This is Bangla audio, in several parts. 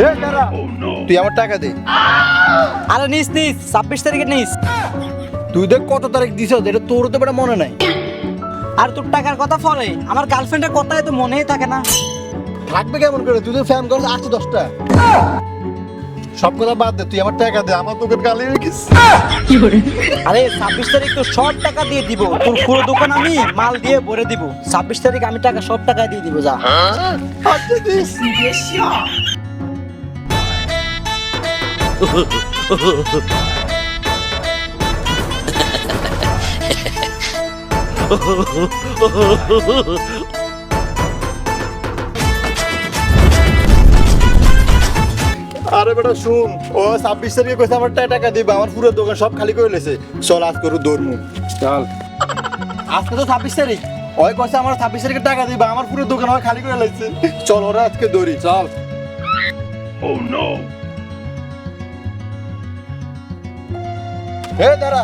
এ দাঁড়া, তুই আমার টাকা দে। আরে নিস 26 তারিখে নিস। তুই দেখ কত তারিখ দিছ, এটা তোর তো বেটা মনে নাই। আর তোর টাকার কথা পরে, আমার গার্লফ্রেন্ডের কথাই তো মনেই থাকে না। থাকবে কেমন করে, তুই তো ফ্যান করলে আসছে 10টা। সব কথা বাদ দে, তুই আমার টাকা দে, আমার তোকে গালি হয়ে গেছে। আরে 26 তারিখ তো সব টাকা দিয়ে দিব, তোর পুরো দোকান আমি মাল দিয়ে ভরে দিব। 26 তারিখ আমি টাকা সব টাকা দিয়ে দিব, যা। আচ্ছা দিস। আরে বেটা শুন, ও 26 তারিখে কইছে আমার টাকা দিবা, আমার পুরো দোকান সব খালি করে লেছে। চল আজ করু দৌড়মু, চল। আজকে তো 26 তারিখ, ওই কইছে আমার 26 তারিখে টাকা দিবা, আমার পুরো দোকান ওই খালি করে লেছে। চল ওরা আজকে দৌড়ি, চল। ও নো। দাঁড়া,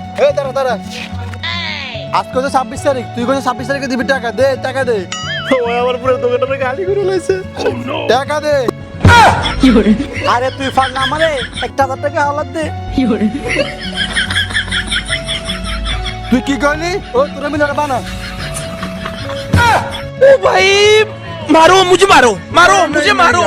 দাঁড়া। আজকে তো 26 তারিখ, তুই কইছিস 26 তারিখে দিবি টাকা, দে টাকা দে। ওই আমার পুরো দোকানটা খালি করে লেছে। টাকা দে। আরে তুই ফাল না আমারে 1000 টাকা হাওলাত দে। তুই কি কইলি? ও তোরা মিলে বানা। ओ भाई मारो मुझे, मारो मुझे, मारो।